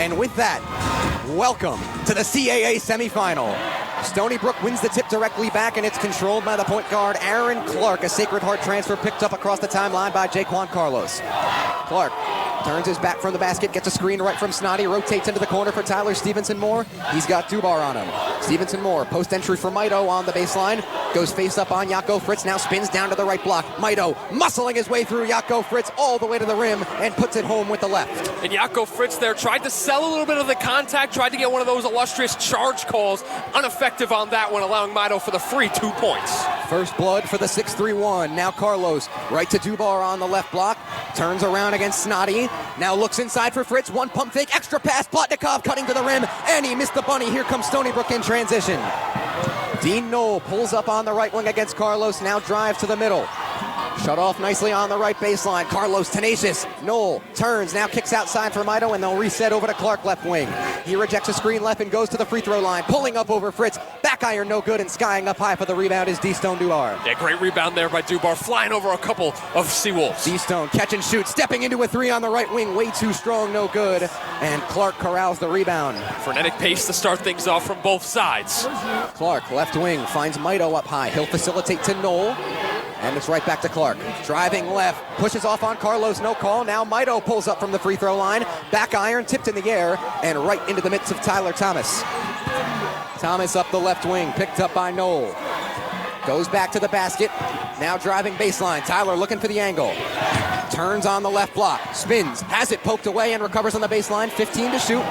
And with that, welcome to the CAA semifinal. Stony Brook wins the tip directly back, and it's controlled by the point guard, Aaron Clark. A Sacred Heart transfer picked up across the timeline by Jaquan Carlos. Clark turns his back from the basket, gets a screen right from Snoddy, rotates into the corner for Tyler Stevenson-Moore. He's got Dubar on him. Stevenson-Moore, post entry for Mito on the baseline, goes face up on Jaco Fritz, now spins down to the right block. Mito muscling his way through Jaco Fritz all the way to the rim and puts it home with the left. And Jaco Fritz there tried to sell a little bit of the contact, tried to get one of those illustrious charge calls. Ineffective on that one, allowing Mito for the free 2 points. First blood for the 6-3-1. Now Carlos, right to Dubar on the left block, turns around against Snoddy, now looks inside for Fritz, one pump fake, extra pass, Plotnikov cutting to the rim, and he missed the bunny. Here comes Stony Brook in transition. Dean Knoll pulls up on the right wing against Carlos, now drives to the middle. Shut off nicely on the right baseline. Carlos tenacious. Knoll turns, now kicks outside for Mito, and they'll reset over to Clark left wing. He rejects a screen left and goes to the free throw line, pulling up over Fritz. Back iron no good, and skying up high for the rebound is D-Stone Dubar. Yeah, great rebound there by Dubar, flying over a couple of Seawolves. D-Stone catch and shoot, stepping into a three on the right wing, way too strong, no good. And Clark corrals the rebound. Frenetic pace to start things off from both sides. Clark, left wing, finds Mito up high. He'll facilitate to Knoll. And it's right back to Clark. Driving left, pushes off on Carlos, no call. Now Mito pulls up from the free throw line. Back iron, tipped in the air, and right into the mitts of Tyler Thomas. Thomas up the left wing, picked up by Knoll. Goes back to the basket. Now driving baseline. Tyler looking for the angle. Turns on the left block. Spins. Has it poked away and recovers on the baseline. 15 to shoot.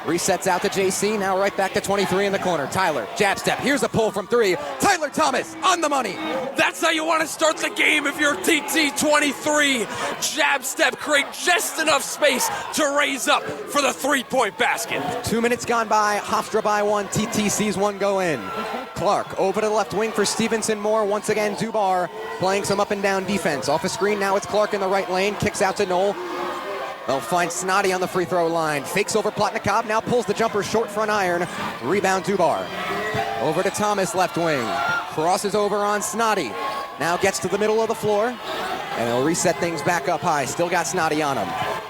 Resets out to JC. Now right back to 23 in the corner. Tyler, jab step. Here's a pull from three. Tyler Thomas on the money. That's how you want to start the game if you're TT23. Jab step, create just enough space to raise up for the 3-point basket. 2 minutes gone by. Hofstra by one. TT sees one go in. Clark over to the left wing for Stevenson-Moore. Once again, Dubar playing some up and down defense. Off a screen, now it's Clark in the right lane. Kicks out to Knoll. They'll find Snoddy on the free throw line. Fakes over Plotnikov, now pulls the jumper short front iron. Rebound Dubar. Over to Thomas, left wing. Crosses over on Snoddy. Now gets to the middle of the floor. And he'll reset things back up high. Still got Snoddy on him.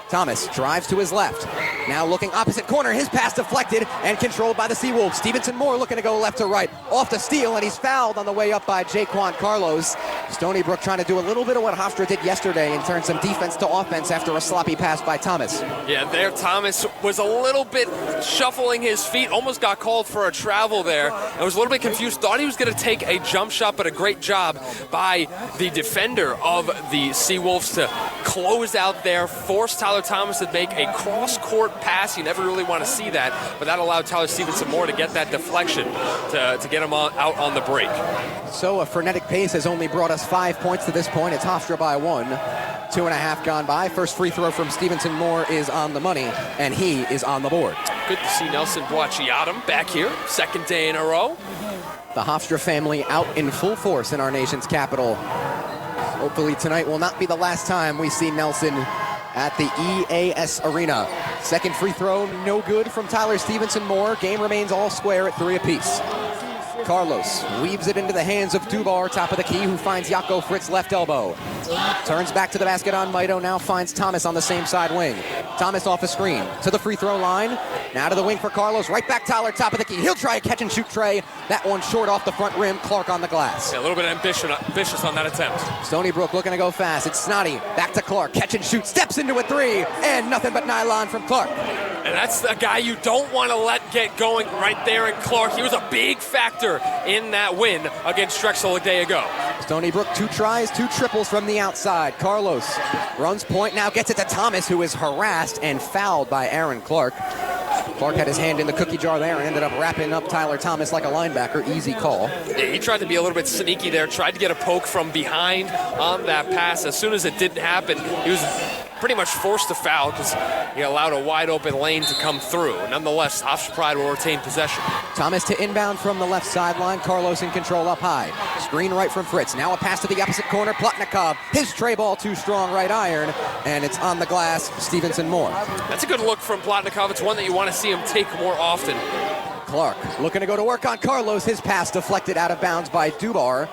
Thomas drives to his left. Now looking opposite corner. His pass deflected and controlled by the Seawolves. Stevenson-Moore looking to go left to right. Off the steal, and he's fouled on the way up by Jaquan Carlos. Stony Brook trying to do a little bit of what Hofstra did yesterday and turn some defense to offense after a sloppy pass by Thomas. Yeah, there Thomas was a little bit shuffling his feet. Almost got called for a travel there. I was a little bit confused. Thought he was going to take a jump shot, but a great job by the defender of the Seawolves to close out there, force Tyler Thomas to make a cross-court pass. You never really want to see that, but that allowed Tyler Stevenson-Moore to get that deflection to get him out on the break. So a frenetic pace has only brought us 5 points to this point. It's Hofstra by one. 2.5 gone by. First free throw from Stevenson-Moore is on the money, and he is on the board. Good to see Nelson Boachiatum back here, second day in a row. The Hofstra family out in full force in our nation's capital. Hopefully tonight will not be the last time we see Nelson at the EAS Arena. Second free throw, no good from Tyler Stevenson-Moore. Game remains all square at 3 apiece. Carlos weaves it into the hands of Dubar, top of the key, who finds Jaco Fritz left elbow. Turns back to the basket on Mito, now finds Thomas on the same side wing. Thomas off the screen, to the free throw line. Now to the wing for Carlos, right back Tyler, top of the key. He'll try a catch and shoot tray. That one short off the front rim, Clark on the glass. Yeah, a little bit ambitious on that attempt. Stony Brook looking to go fast. It's Snoddy, back to Clark, catch and shoot, steps into a three, and nothing but nylon from Clark. And that's a guy you don't want to let get going right there in Clark. He was a big factor in that win against Drexel a day ago. Stony Brook, 2 tries, 2 triples from the outside. Carlos runs point, now gets it to Thomas, who is harassed and fouled by Aaron Clark. Clark had his hand in the cookie jar there and ended up wrapping up Tyler Thomas like a linebacker. Easy call. Yeah, he tried to be a little bit sneaky there, tried to get a poke from behind on that pass. As soon as it didn't happen, he was pretty much forced to foul because he allowed a wide open lane to come through. Nonetheless, Hofstra Pride will retain possession. Thomas to inbound from the left sideline. Carlos in control up high. Screen right from Fritz. Now a pass to the opposite corner. Plotnikov. His tray ball too strong, right iron. And it's on the glass. Stevenson-Moore. That's a good look from Plotnikov. It's one that you want to see him take more often. Clark looking to go to work on Carlos. His pass deflected out of bounds by Dubar.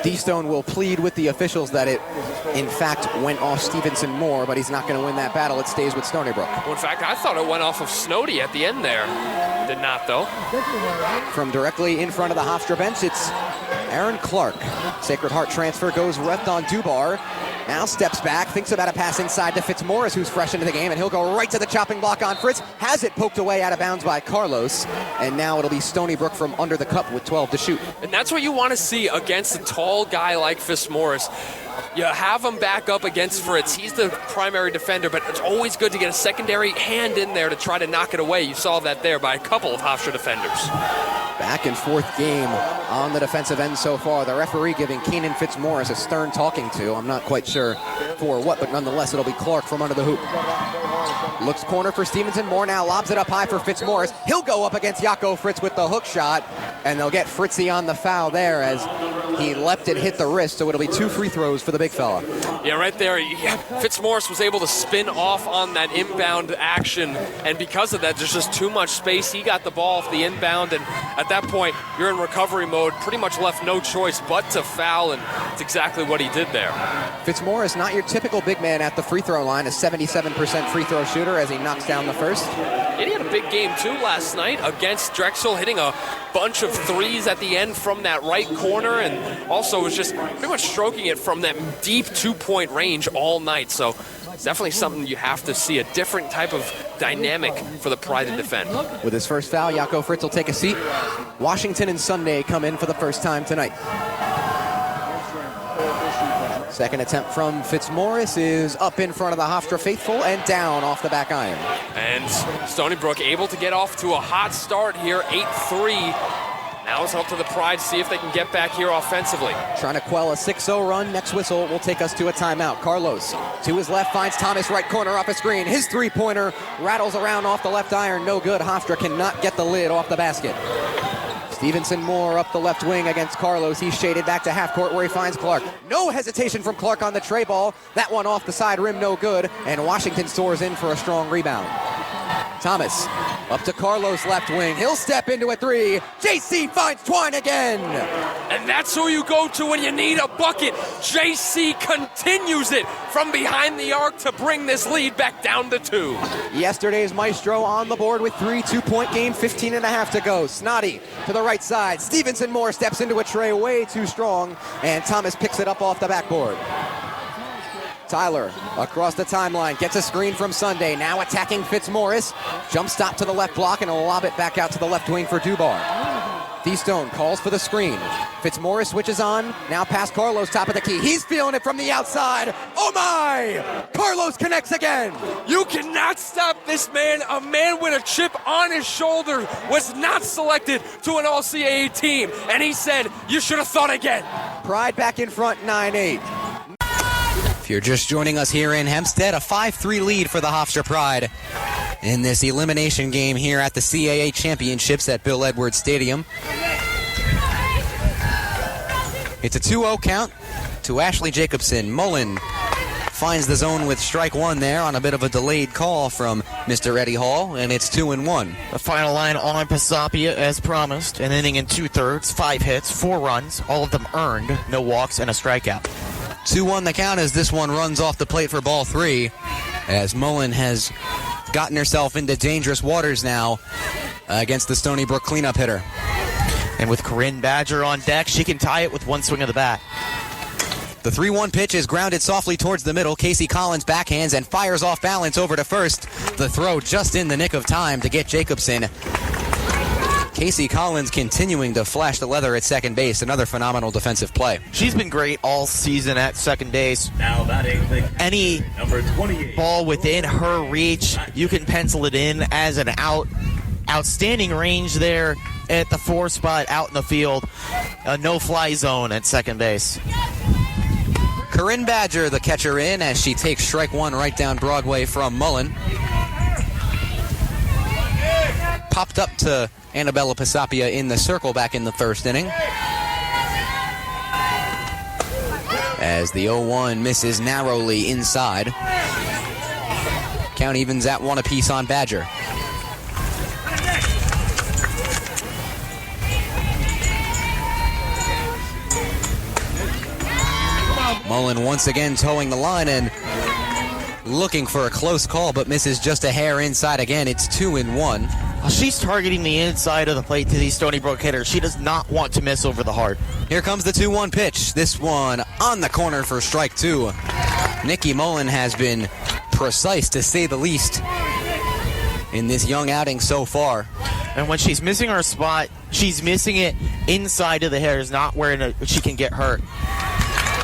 D-Stone will plead with the officials that it, in fact, went off Stevenson Moore, but he's not going to win that battle. It stays with Stony Brook. Well, in fact, I thought it went off of Snowdy at the end there. Did not, though. From directly in front of the Hofstra bench, it's Aaron Clark. Sacred Heart transfer goes left on Dubar. Now steps back, thinks about a pass inside to Fitzmaurice, who's fresh into the game, and he'll go right to the chopping block on Fritz. Has it poked away out of bounds by Carlos, and now it'll be Stony Brook from under the cup with 12 to shoot. And that's what you want to see against a tall guy like Fitzmaurice. You have him back up against Fritz. He's the primary defender, but it's always good to get a secondary hand in there to try to knock it away. You saw that there by a couple of Hofstra defenders. Back and forth game on the defensive end so far. The referee giving Keenan Fitzmaurice a stern talking to. I'm not quite sure for what, but nonetheless, it'll be Clark from under the hoop. Looks corner for Stevenson. Moore now lobs it up high for Fitzmaurice. He'll go up against Jaco Fritz with the hook shot, and they'll get Fritzy on the foul there as he leapt and hit the wrist, so it'll be 2 free throws for the big fella. Yeah, right there. Yeah, Fitzmaurice was able to spin off on that inbound action, and because of that, there's just too much space. He got the ball off the inbound, and at that point, you're in recovery mode, pretty much left no choice but to foul, and it's exactly what he did there. Fitzmaurice, not your typical big man at the free throw line, a 77% free throw shooter as he knocks down the first. And he had a big game, too, last night against Drexel, hitting a bunch of threes at the end from that right corner, and also was just pretty much stroking it from that deep two-point range all night. So it's definitely something you have to see, a different type of dynamic for the Pride to defend. With his first foul, Jaco Fritz will take a seat. Washington and Sunday come in for the first time tonight. Second attempt from Fitzmaurice is up in front of the Hofstra faithful and down off the back iron. And Stony Brook able to get off to a hot start here, 8-3. Now it's up to the Pride to see if they can get back here offensively. Trying to quell a 6-0 run. Next whistle will take us to a timeout. Carlos to his left finds Thomas right corner off a screen. His three-pointer rattles around off the left iron. No good. Hofstra cannot get the lid off the basket. Stevenson Moore up the left wing against Carlos. He's shaded back to half court where he finds Clark. No hesitation from Clark on the tray ball. That one off the side rim, no good. And Washington soars in for a strong rebound. Thomas up to Carlos left wing. He'll step into a three. JC finds Twine again. And that's who you go to when you need a bucket. JC continues it from behind the arc to bring this lead back down to 2. Yesterday's Maestro on the board with 3 2-point game, 15 and a half to go. Snoddy to the right side. Stevenson Moore steps into a tray way too strong, and Thomas picks it up off the backboard. Tyler across the timeline, gets a screen from Sunday, now attacking Fitzmaurice. Jump stop to the left block and a lob it back out to the left wing for Dubar. D-Stone calls for the screen. Fitzmaurice switches on, now past Carlos, top of the key. He's feeling it from the outside. Oh my! Carlos connects again. You cannot stop this man. A man with a chip on his shoulder was not selected to an All-CAA team, and he said, you should have thought again. Pride back in front, 9-8. If you're just joining us here in Hempstead, a 5-3 lead for the Hofstra Pride in this elimination game here at the CAA Championships at Bill Edwards Stadium. It's a 2-0 count to Ashley Jacobson. Mullen finds the zone with strike one there on a bit of a delayed call from Mr. Eddie Hall, and it's 2-1. The final line on Pasapia as promised, an inning in 2/3, 5 hits, 4 runs, all of them earned, no walks and a strikeout. 2-1 the count as this one runs off the plate for ball 3, as Mullen has gotten herself into dangerous waters now against the Stony Brook cleanup hitter. And with Corinne Badger on deck, she can tie it with one swing of the bat. The 3-1 pitch is grounded softly towards the middle. Casey Collins backhands and fires off balance over to first. The throw just in the nick of time to get Jacobson. Casey Collins continuing to flash the leather at second base. Another phenomenal defensive play. She's been great all season at second base. Now batting the Any number 28 ball within her reach, you can pencil it in as an out. Outstanding range there at the 4 spot out in the field. A no-fly zone at second base. Corinne Badger, the catcher, in as she takes strike one right down Broadway from Mullen. Popped up to Annabella Pasapia in the circle back in the first inning. As the 0-1 misses narrowly inside. Count evens at 1 apiece on Badger. Mullen once again towing the line and looking for a close call, but misses just a hair inside again. It's 2-1. She's targeting the inside of the plate to these Stony Brook hitters. She does not want to miss over the heart. Here comes the 2-1 pitch. This one on the corner for strike two. Nikki Mullen has been precise, to say the least, in this young outing so far. And when she's missing her spot, she's missing it inside of the hitters, not where she can get hurt.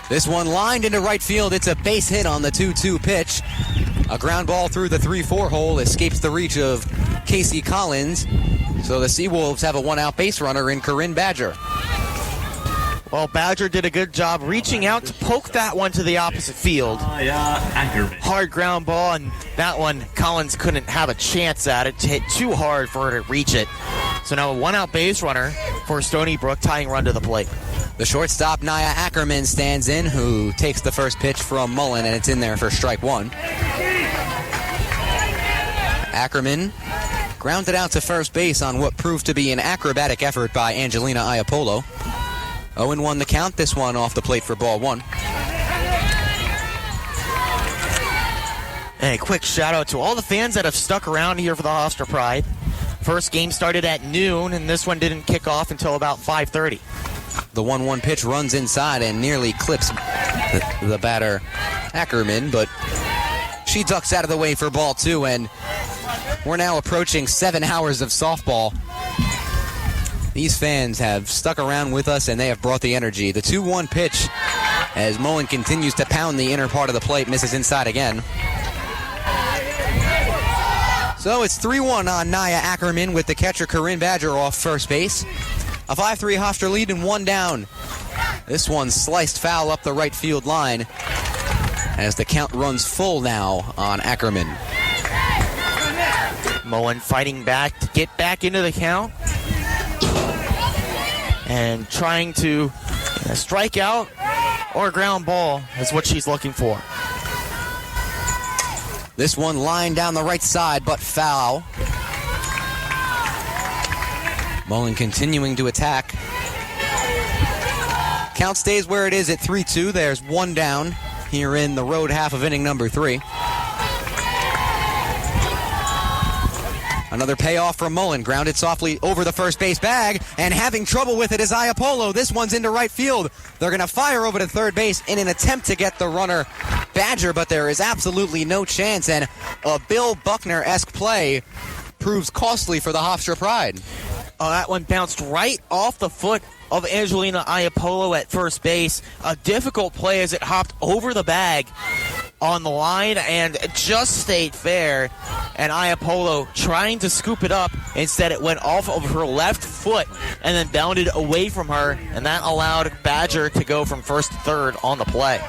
This one lined into right field. It's a base hit on the 2-2 pitch. A ground ball through the 3-4 hole escapes the reach of Casey Collins. So the Seawolves have a one-out base runner in Corinne Badger. Well, Badger did a good job reaching out to poke that one to the opposite field. Hard ground ball, and that one Collins couldn't have a chance at it. Hit too hard for her to reach it. So now a one-out base runner for Stony Brook, tying run to the plate. The shortstop, Naya Ackerman, stands in, who takes the first pitch from Mullen, and it's in there for strike one. Ackerman grounded out to first base on what proved to be an acrobatic effort by Angelina Iapolo. 0-1 the count, this one off the plate for ball one. And a quick shout out to all the fans that have stuck around here for the Hofstra Pride. First game started at noon, and this one didn't kick off until about 5:30. The 1-1 pitch runs inside and nearly clips the batter Ackerman, but she ducks out of the way for ball two, and we're now approaching 7 hours of softball. These fans have stuck around with us, and they have brought the energy. The 2-1 pitch, as Mullen continues to pound the inner part of the plate, misses inside again. So it's 3-1 on Naya Ackerman with the catcher Corinne Badger off first base. A 5-3 Hofstra lead and one down. This one sliced foul up the right field line as the count runs full now on Ackerman. Mullen fighting back to get back into the count and trying to strike out or ground ball is what she's looking for. This one lined down the right side, but foul. Mullen continuing to attack. Count stays where it is at 3-2. There's one down here in the road half of inning number 3. Another payoff from Mullen. Grounded softly over the first base bag, and having trouble with it is Iapolo. This one's into right field. They're going to fire over to third base in an attempt to get the runner Badger, but there is absolutely no chance, and a Bill Buckner-esque play proves costly for the Hofstra Pride. That one bounced right off the foot of Angelina Iapolo at first base. A difficult play as it hopped over the bag on the line and just stayed fair. And Iapolo trying to scoop it up. Instead, it went off of her left foot and then bounded away from her. And that allowed Badger to go from first to third on the play.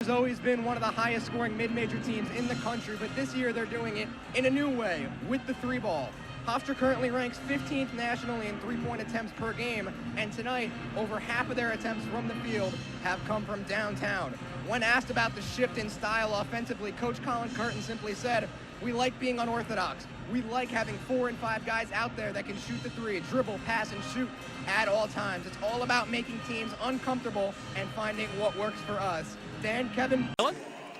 Has always been one of the highest scoring mid-major teams in the country, but this year they're doing it in a new way with the 3-ball. Hofstra currently ranks 15th nationally in three-point attempts per game, and tonight, over half of their attempts from the field have come from downtown. When asked about the shift in style offensively, Coach Colin Curtin simply said, "We like being unorthodox. We like having 4 and 5 guys out there that can shoot the three, dribble, pass, and shoot at all times. It's all about making teams uncomfortable and finding what works for us." Dan, Kevin.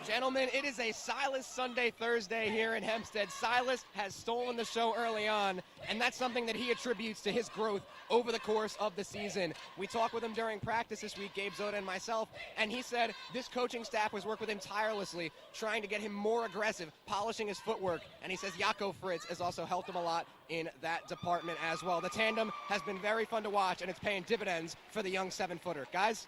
Gentlemen, it is a Silas Sunday Thursday here in Hempstead. Silas has stolen the show early on, and that's something that he attributes to his growth over the course of the season. We talked with him during practice this week, Gabe Zoda and myself, and he said this coaching staff has worked with him tirelessly, trying to get him more aggressive, polishing his footwork, and he says Jaco Fritz has also helped him a lot in that department as well. The tandem has been very fun to watch, and it's paying dividends for the young 7-footer. Guys,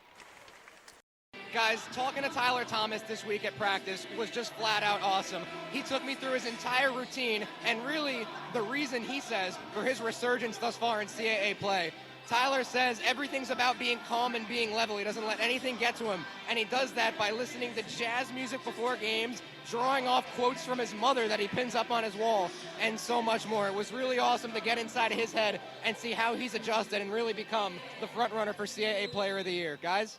talking to Tyler Thomas this week at practice was just flat out awesome. He took me through his entire routine and really the reason he says for his resurgence thus far in CAA play. Tyler says everything's about being calm and being level. He doesn't let anything get to him, and he does that by listening to jazz music before games, drawing off quotes from his mother that he pins up on his wall, and so much more. It was really awesome to get inside of his head and see how he's adjusted and really become the front runner for CAA Player of the Year. Guys?